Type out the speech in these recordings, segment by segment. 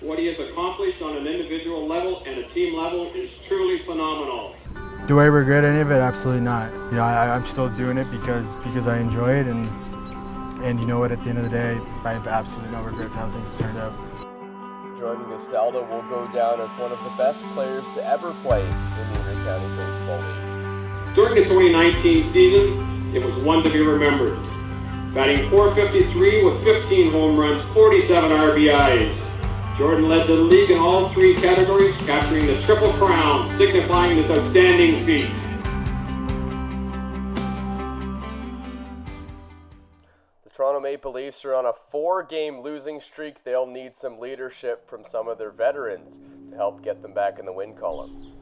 What he has accomplished on an individual level and a team level is truly phenomenal. Do I regret any of it? Absolutely not. You know, I'm still doing it because I enjoy it, and you know what? At the end of the day, I have absolutely no regrets how things turned out. Jordan Castaldo will go down as one of the best players to ever play in the Intercounty Baseball League. During the 2019 season, it was one to be remembered. Batting .453 with 15 home runs, 47 RBIs. Jordan led the league in all three categories, capturing the Triple Crown, signifying this outstanding feat. The Toronto Maple Leafs are on a 4-game losing streak. They'll need some leadership from some of their veterans to help get them back in the win column.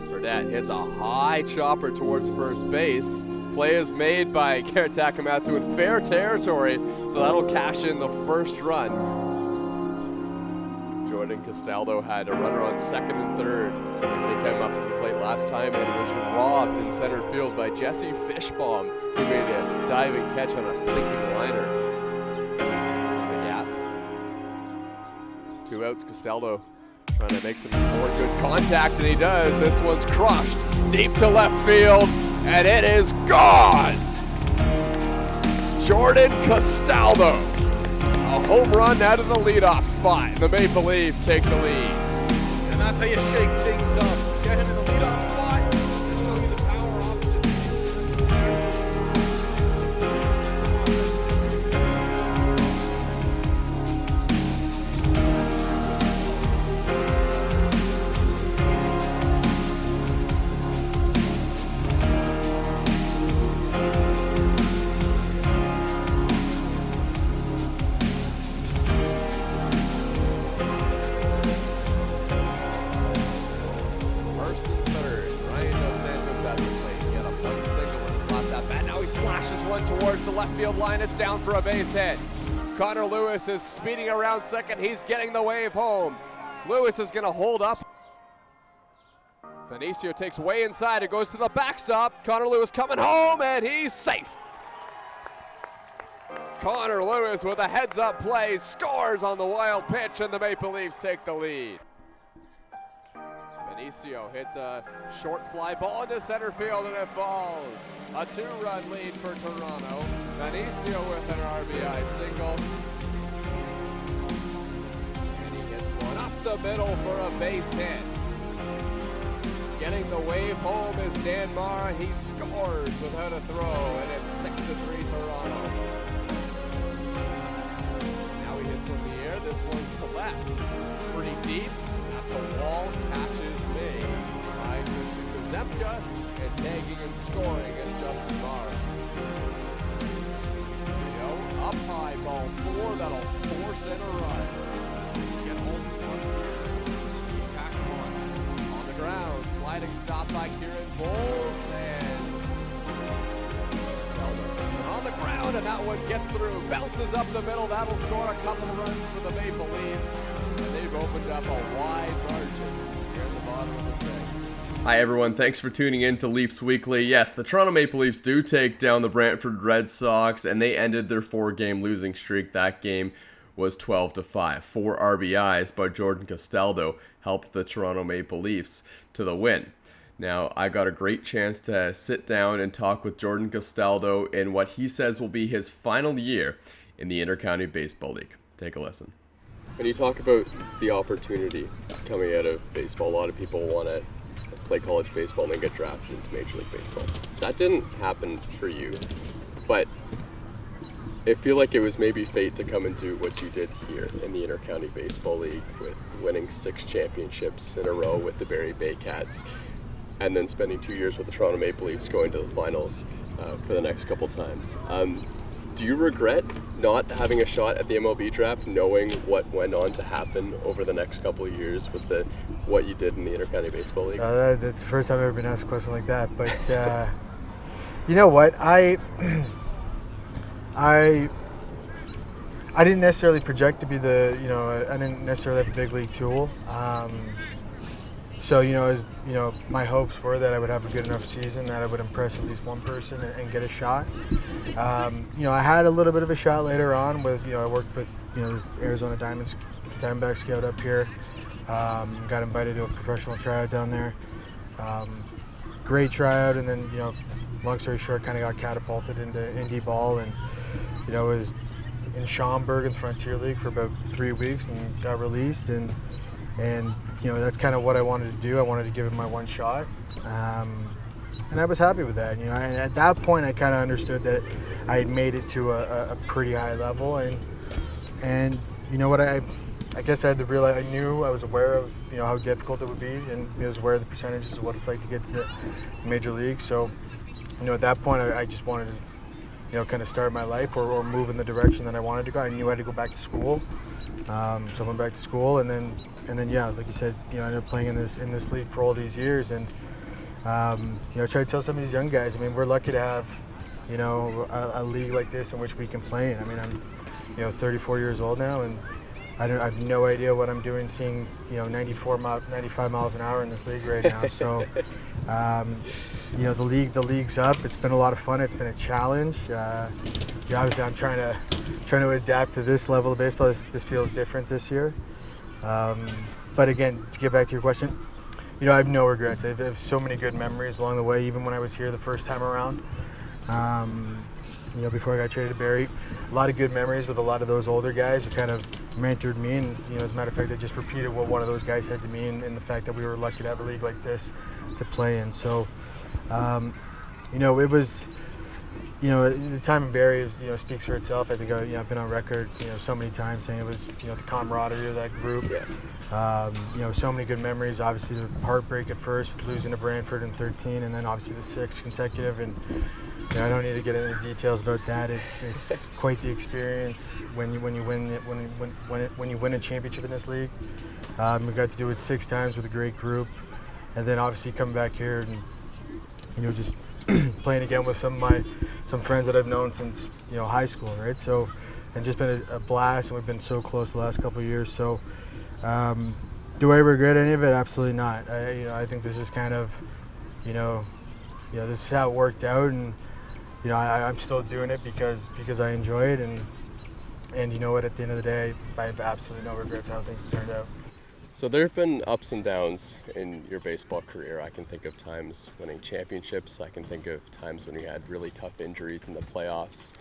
Burnett hits a high chopper towards first base. Play is made by Garrett Takamatsu in fair territory, so that'll cash in the first run. Jordan Castaldo had a runner on second and third. He came up to the plate last time and was robbed in center field by Jesse Fishbaum, who made a diving catch on a sinking liner. In the gap. 2 outs, Castaldo trying to make some more good contact, and he does. This one's crushed deep to left field, and it is gone! Jordan Castaldo, a home run out of the leadoff spot. The Maple Leafs take the lead. And that's how you shake things up. Get him in the leadoff spot and show you the power opposite. Slashes one towards the left field line. It's down for a base hit. Connor Lewis is speeding around second. He's getting the wave home. Lewis is going to hold up. Benicio takes way inside. It goes to the backstop. Connor Lewis coming home, and he's safe. Connor Lewis with a heads-up play scores on the wild pitch, and the Maple Leafs take the lead. Benicio hits a short fly ball into center field, and it falls. A 2-run lead for Toronto. Benicio with an RBI single. And he hits one up the middle for a base hit. Getting the wave home is Dan Marr. He scores without a throw, and it's 6-3 Toronto. Now he hits from the air. This one's to left. Pretty deep. At the wall, catches May by Christian Kazemka, and tagging and scoring is Justin Marr. Up high, ball 4, that'll force in a run. Get home once here. Sweet tackle on the ground. Sliding stop by Kieran Bowles, and on the ground, and that one gets through. Bounces up the middle. That'll score a couple of runs for the Maple Leafs. And they've opened up a wide margin here at the bottom of the 6th. Hi everyone, thanks for tuning in to Leafs Weekly. Yes, the Toronto Maple Leafs do take down the Brantford Red Sox, and they ended their 4-game losing streak. That game was 12-5. 4 RBIs by Jordan Castaldo helped the Toronto Maple Leafs to the win. Now, I got a great chance to sit down and talk with Jordan Castaldo in what he says will be his final year in the Intercounty Baseball League. Take a listen. When you talk about the opportunity coming out of baseball, a lot of people want to play college baseball and then get drafted into Major League Baseball. That didn't happen for you, but I feel like it was maybe fate to come and do what you did here in the Intercounty Baseball League, with winning 6 championships in a row with the Barrie Bay Cats, and then spending 2 years with the Toronto Maple Leafs, going to the finals for the next couple times. Do you regret not having a shot at the MLB draft, knowing what went on to happen over the next couple of years with what you did in the Intercounty Baseball League? That's the first time I've ever been asked a question like that. But you know what? I didn't necessarily project to be I didn't necessarily have a big league tool. So, my hopes were that I would have a good enough season that I would impress at least one person and get a shot. I had a little bit of a shot later on with, I worked with, this Arizona Diamondback scout up here. Got invited to a professional tryout down there. Great tryout, and then, long story short, kind of got catapulted into indie ball, and, was in Schaumburg in the Frontier League for about 3 weeks and got released, and that's kind of what I wanted to do. I wanted to give it my one shot, and I was happy with that. And at that point, I kind of understood that I had made it to a pretty high level, and I guess I had to realize, I was aware of how difficult it would be, and I was aware of the percentages of what it's like to get to the major league. So, at that point, I just wanted to, kind of start my life or move in the direction that I wanted to go. I knew I had to go back to school, so I went back to school, and then like you said, I ended up playing in this league for all these years, and I try to tell some of these young guys. I mean, we're lucky to have, a league like this in which we can play in. I mean, I'm 34 years old now, and I have no idea what I'm doing seeing 95 miles an hour in this league right now. So the league's up. It's been a lot of fun. It's been a challenge. Obviously I'm trying to adapt to this level of baseball. This feels different this year. But again, to get back to your question, I have no regrets. I have so many good memories along the way, even when I was here the first time around. Before I got traded to Barrie, a lot of good memories with a lot of those older guys who kind of mentored me, and as a matter of fact, I just repeated what one of those guys said to me, in the fact that we were lucky to have a league like this to play in. So, it was, the time in Barrie speaks for itself. I think I've been on record so many times saying it was the camaraderie of that group. So many good memories. Obviously, the heartbreak at first with losing to Brantford in 13, and then obviously the 6 consecutive. And I don't need to get into details about that. It's quite the experience when you win a championship in this league. We got to do it 6 times with a great group, and then obviously coming back here and just playing again with some friends that I've known since high school, right? So, and just been a blast, and we've been so close the last couple of years. So, do I regret any of it? Absolutely not. I think this is kind of, this is how it worked out, and I'm still doing it because I enjoy it, and at the end of the day, I have absolutely no regrets how things turned out. So there have been ups and downs in your baseball career. I can think of times winning championships. I can think of times when you had really tough injuries in the playoffs,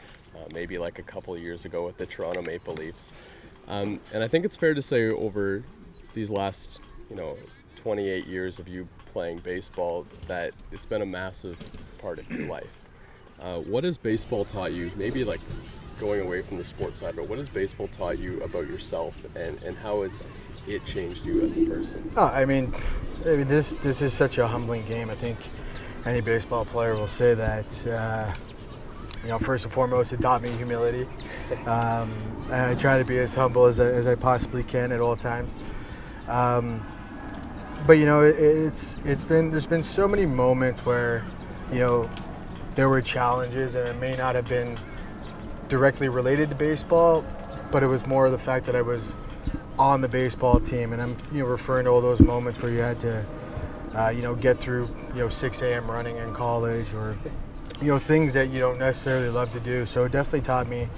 maybe like a couple of years ago with the Toronto Maple Leafs. And I think it's fair to say over these last, 28 years of you playing baseball that it's been a massive part of your life. What has baseball taught you, maybe like going away from the sports side, but what has baseball taught you about yourself, and how has it changed you as a person? I mean, this is such a humbling game. I think any baseball player will say that. First and foremost, it taught me humility. I try to be as humble as I possibly can at all times. But there's been so many moments where there were challenges, and it may not have been directly related to baseball, but it was more the fact that I was on the baseball team, and I'm referring to all those moments where you had to get through 6 a.m. running in college, or things that you don't necessarily love to do. So it definitely taught me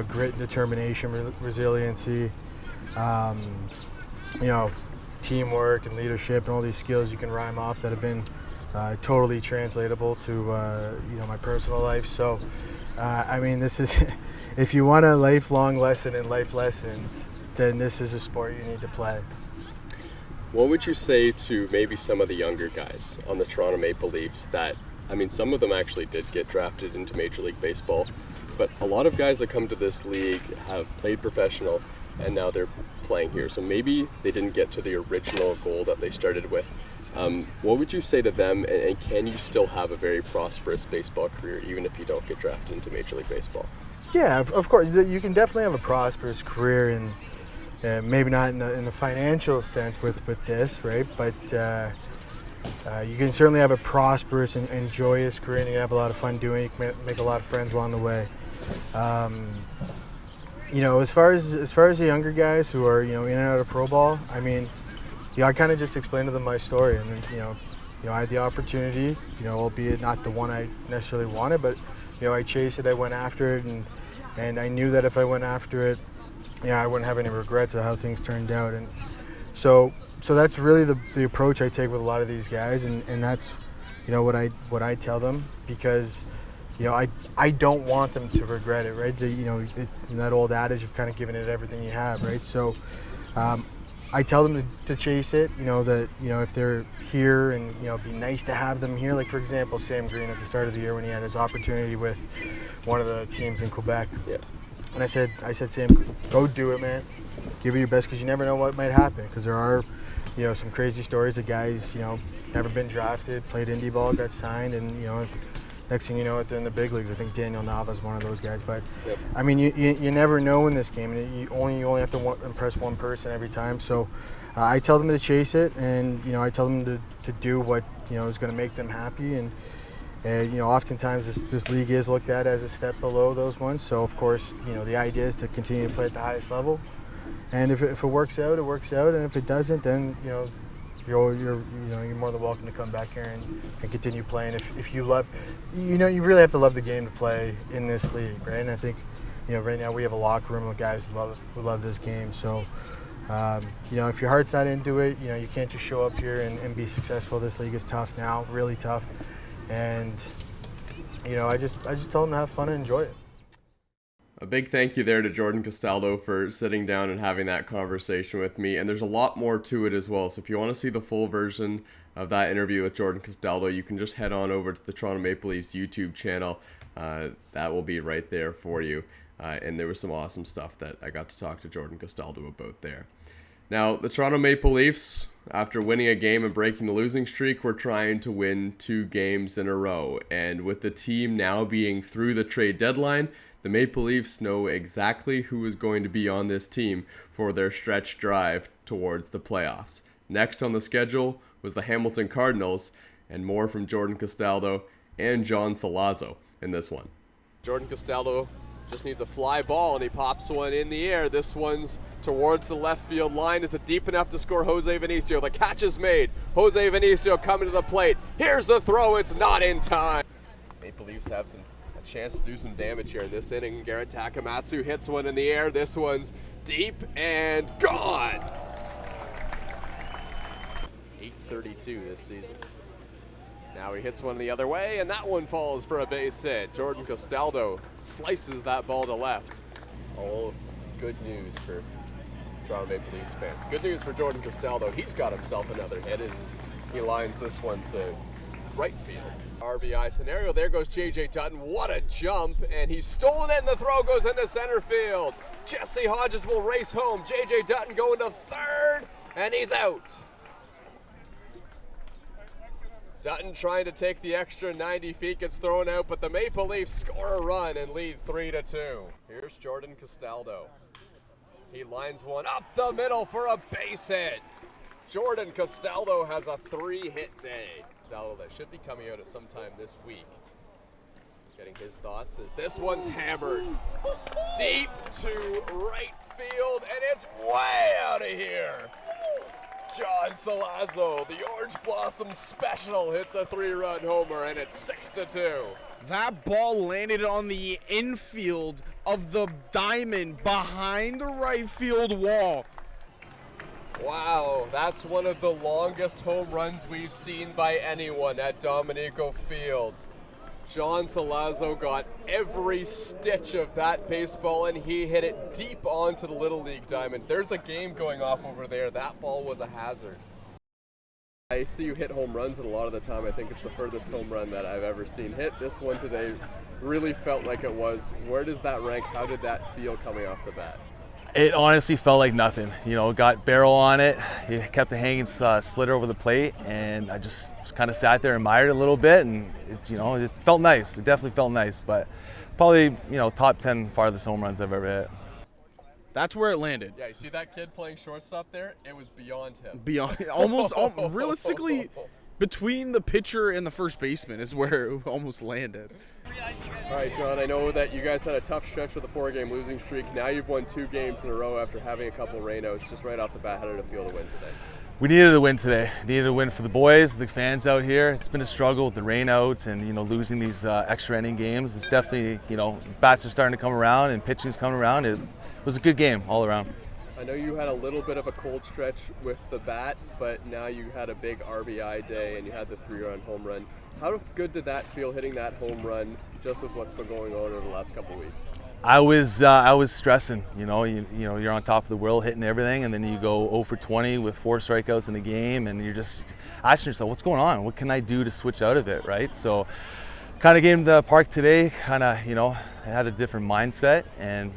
grit, determination, resiliency, teamwork and leadership, and all these skills you can rhyme off that have been totally translatable to my personal life. So this is if you want a lifelong lesson in life lessons, then this is a sport you need to play. What would you say to maybe some of the younger guys on the Toronto Maple Leafs that, some of them actually did get drafted into Major League Baseball, but a lot of guys that come to this league have played professional and now they're playing here. So maybe they didn't get to the original goal that they started with. What would you say to them, and can you still have a very prosperous baseball career even if you don't get drafted into Major League Baseball? Yeah, of course. You can definitely have a prosperous career, and maybe not in the financial sense with this, right? But you can certainly have a prosperous and joyous career, and you can have a lot of fun doing it. You can make a lot of friends along the way. As far as the younger guys who are in and out of pro ball, I kind of just explained to them my story, and then I had the opportunity, albeit not the one I necessarily wanted, but I chased it, I went after it, and I knew that if I went after it, I wouldn't have any regrets of how things turned out. And so that's really the approach I take with a lot of these guys, and that's what I tell them, because I don't want them to regret it, right? That old adage of kind of giving it everything you have, right? So I tell them to chase it, that if they're here, and be nice to have them here. Like, for example, Sam Green at the start of the year when he had his opportunity with one of the teams in Quebec. Yeah. And I said, Sam, go do it, man. Give it your best, because you never know what might happen. Because there are, some crazy stories of guys, never been drafted, played indie ball, got signed, and next thing you know, they're in the big leagues. I think Daniel Nava's one of those guys. But Yep. I mean, you never know in this game, and you only have to impress one person every time. So I tell them to chase it, and I tell them to do what is going to make them happy. And oftentimes this league is looked at as a step below those ones. So of course, the idea is to continue to play at the highest level. And if it works out, it works out. And if it doesn't, then you're more than welcome to come back here and continue playing. If you love, you really have to love the game to play in this league, right? And I think, right now we have a locker room of guys who love this game. So, if your heart's not into it, you can't just show up here and be successful. This league is tough now, really tough. And, I just tell them to have fun and enjoy it. A big thank you there to Jordan Castaldo for sitting down and having that conversation with me. And there's a lot more to it as well. So if you want to see the full version of that interview with Jordan Castaldo, you can just head on over to the Toronto Maple Leafs YouTube channel. That will be right there for you. And there was some awesome stuff that I got to talk to Jordan Castaldo about there. Now, the Toronto Maple Leafs, after winning a game and breaking the losing streak, were trying to win 2 games in a row. And with the team now being through the trade deadline, the Maple Leafs know exactly who is going to be on this team for their stretch drive towards the playoffs. Next on the schedule was the Hamilton Cardinals, and more from Jordan Castaldo and John Salazzo in this one. Jordan Castaldo just needs a fly ball, and he pops one in the air. This one's towards the left field line. Is it deep enough to score Jose Vinicio? The catch is made. Jose Vinicio coming to the plate. Here's the throw. It's not in time. Maple Leafs have a chance to do some damage here in this inning. Garrett Takamatsu hits one in the air. This one's deep and gone. 8:32 this season. Now he hits one the other way, and that one falls for a base hit. Jordan Castaldo slices that ball to left. All good news for Toronto Maple Leafs fans. Good news for Jordan Castaldo. He's got himself another hit as he lines this one to right field. RBI scenario. There goes J.J. Dutton. What a jump, and he's stolen it, and the throw goes into center field. Jesse Hodges will race home. J.J. Dutton going to third, and he's out. Dutton trying to take the extra 90 feet, gets thrown out, but the Maple Leafs score a run and lead 3-2. Here's Jordan Castaldo. He lines one up the middle for a base hit. Jordan Castaldo has a 3-hit day. Castaldo that should be coming out at some time this week. Getting his thoughts as this one's hammered deep to right field, and it's way out of here. John Salazzo, the Orange Blossom Special, hits a 3-run homer, and it's 6-2. That ball landed on the infield of the diamond behind the right field wall. Wow, that's one of the longest home runs we've seen by anyone at Dominico Field. John Salazzo got every stitch of that baseball, and he hit it deep onto the Little League diamond. There's a game going off over there. That ball was a hazard. I see you hit home runs, and a lot of the time I think it's the furthest home run that I've ever seen hit. This one today really felt like it was. Where does that rank? How did that feel coming off the bat? It honestly felt like nothing. Got barrel on it. He kept the hanging splitter over the plate, and I just kind of sat there and admired it a little bit, and it just felt nice. It definitely felt nice, but probably, top 10 farthest home runs I've ever hit. That's where it landed. Yeah, you see that kid playing shortstop there? It was beyond him. Beyond, almost realistically, between the pitcher and the first baseman is where it almost landed. All right, John, I know that you guys had a tough stretch with a 4-game losing streak. Now you've won 2 games in a row after having a couple rainouts. Just right off the bat, how did it feel to win today? We needed a win today. Needed a win for the boys, the fans out here. It's been a struggle with the rainouts and losing these extra inning games. It's definitely bats are starting to come around and pitching's coming around. It was a good game all around. I know you had a little bit of a cold stretch with the bat, but now you had a big RBI day and you had the 3-run home run. How good did that feel, hitting that home run, just with what's been going on over the last couple of weeks? I was stressing. You're on top of the world, hitting everything, and then you go 0 for 20 with 4 strikeouts in the game, and you're just asking yourself, what's going on? What can I do to switch out of it, right? So, kind of getting to the park today, I had a different mindset, and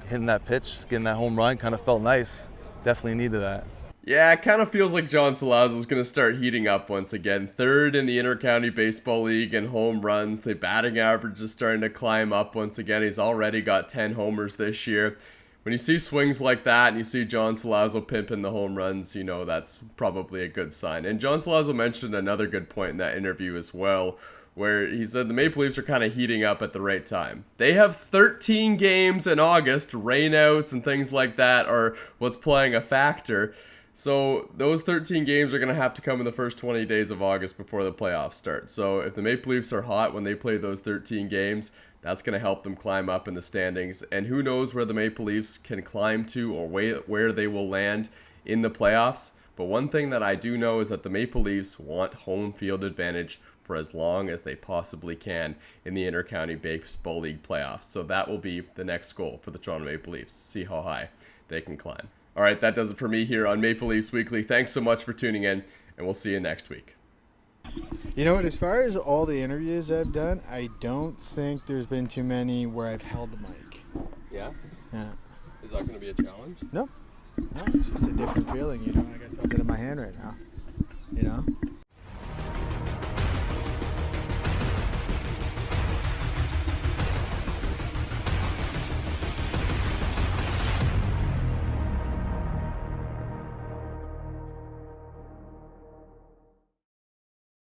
hitting that pitch, getting that home run, kind of felt nice. Definitely needed that. Yeah, it kind of feels like John Salazzo is going to start heating up once again. 3rd in the Intercounty Baseball League in home runs. The batting average is starting to climb up once again. He's already got 10 homers this year. When you see swings like that and you see John Salazzo pimping the home runs, that's probably a good sign. And John Salazzo mentioned another good point in that interview as well, where he said the Maple Leafs are kind of heating up at the right time. They have 13 games in August. Rainouts and things like that are what's playing a factor. So those 13 games are going to have to come in the first 20 days of August before the playoffs start. So if the Maple Leafs are hot when they play those 13 games, that's going to help them climb up in the standings. And who knows where the Maple Leafs can climb to or where they will land in the playoffs. But one thing that I do know is that the Maple Leafs want home field advantage for as long as they possibly can in the Intercounty Baseball League playoffs. So that will be the next goal for the Toronto Maple Leafs, see how high they can climb. All right, that does it for me here on Maple Leafs Weekly. Thanks so much for tuning in, and we'll see you next week. You know what? As far as all the interviews I've done, I don't think there's been too many where I've held the mic. Yeah? Yeah. Is that going to be a challenge? No, it's just a different feeling. I got something in my hand right now.